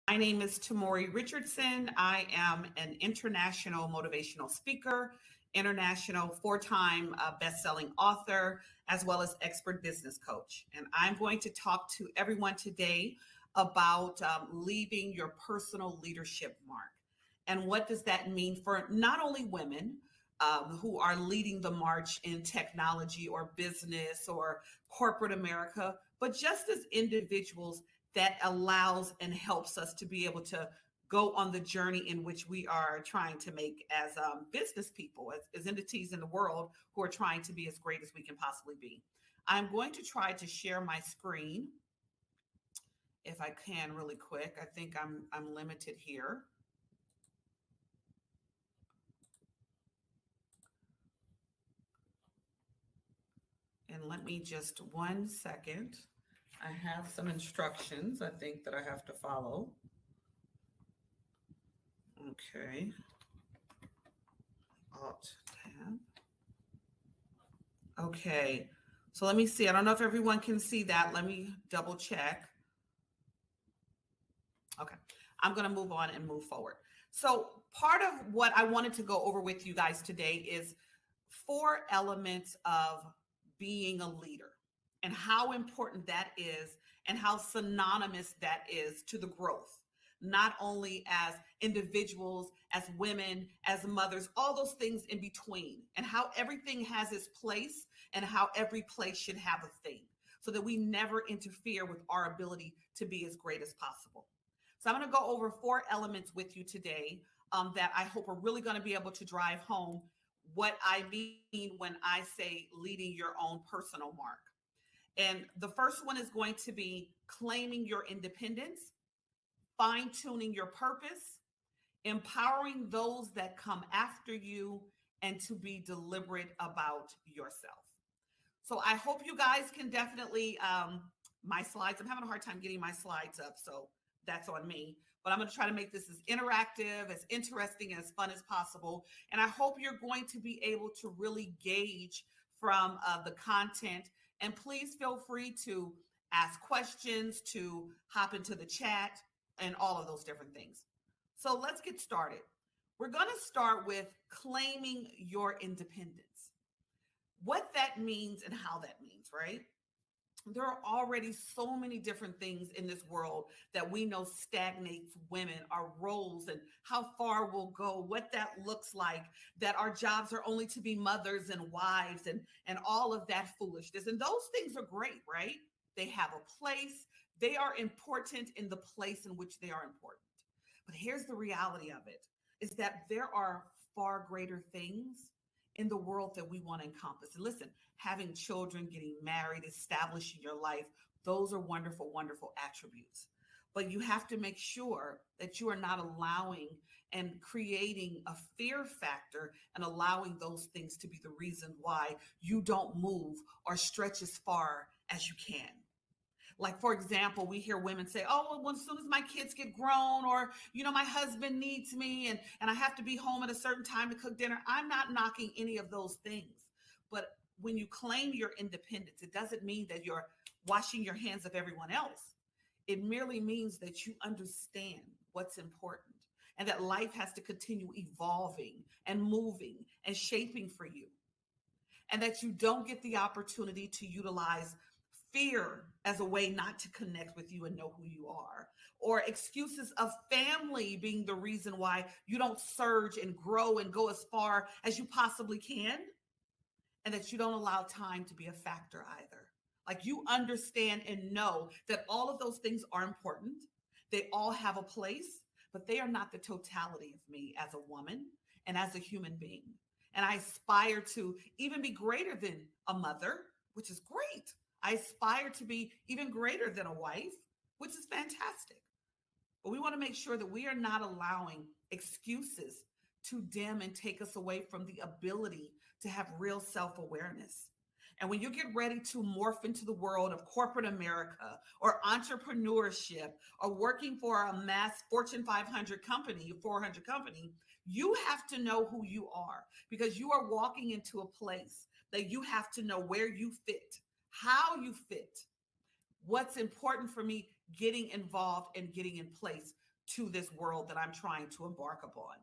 My name is Tamori Richardson. I am an international motivational speaker, international four-time best-selling author, as well as expert business coach. And I'm going to talk to everyone today about leaving your personal leadership mark. And what does that mean for not only women who are leading the march in technology or business or corporate America, but just as individuals that allows and helps us to be able to go on the journey in which we are trying to make as business people, as entities in the world who are trying to be as great as we can possibly be. I'm going to try to share my screen if I can really quick. I think I'm limited here. And let me just 1 second. I have some instructions I think that I have to follow. Okay. Alt tab. Okay. So let me see. I don't know if everyone can see that. Let me double check. Okay. I'm going to move on and move forward. So part of what I wanted to go over with you guys today is 4 elements of being a leader and how important that is and how synonymous that is to the growth, not only as individuals, as women, as mothers, all those things in between, and how everything has its place and how every place should have a thing so that we never interfere with our ability to be as great as possible. So I'm going to go over 4 elements with you today that I hope are really going to be able to drive home what I mean when I say leading your own personal mark. And the first one is going to be claiming your independence, fine-tuning your purpose, empowering those that come after you, and to be deliberate about yourself. So I hope you guys can definitely, my slides, I'm having a hard time getting my slides up, so that's on me. But I'm going to try to make this as interactive, as interesting, as fun as possible. And I hope you're going to be able to really gauge from the content. And please feel free to ask questions, to hop into the chat, and all of those different things. So let's get started. We're going to start with claiming your independence. What that means and how that means, right? There are already so many different things in this world that we know stagnates women, our roles, and how far we'll go, what that looks like, that our jobs are only to be mothers and wives and all of that foolishness. And those things are great, right? They have a place. They are important in the place in which they are important. But here's the reality of it, is that there are far greater things in the world that we want to encompass. And listen, having children, getting married, establishing your life, those are wonderful, wonderful attributes. But you have to make sure that you are not allowing and creating a fear factor and allowing those things to be the reason why you don't move or stretch as far as you can. Like, for example, we hear women say, oh, well, as soon as my kids get grown, or, my husband needs me and I have to be home at a certain time to cook dinner. I'm not knocking any of those things. But when you claim your independence, it doesn't mean that you're washing your hands of everyone else. It merely means that you understand what's important and that life has to continue evolving and moving and shaping for you. And that you don't get the opportunity to utilize fear as a way not to connect with you and know who you are, or excuses of family being the reason why you don't surge and grow and go as far as you possibly can, and that you don't allow time to be a factor either. Like, you understand and know that all of those things are important. They all have a place, but they are not the totality of me as a woman and as a human being. And I aspire to even be greater than a mother, which is great. I aspire to be even greater than a wife, which is fantastic. But we want to make sure that we are not allowing excuses to dim and take us away from the ability to have real self-awareness. And when you get ready to morph into the world of corporate America or entrepreneurship or working for a mass Fortune 500 company, 400 company, you have to know who you are, because you are walking into a place that you have to know where you fit, how you fit, what's important for me getting involved and getting in place to this world that I'm trying to embark upon.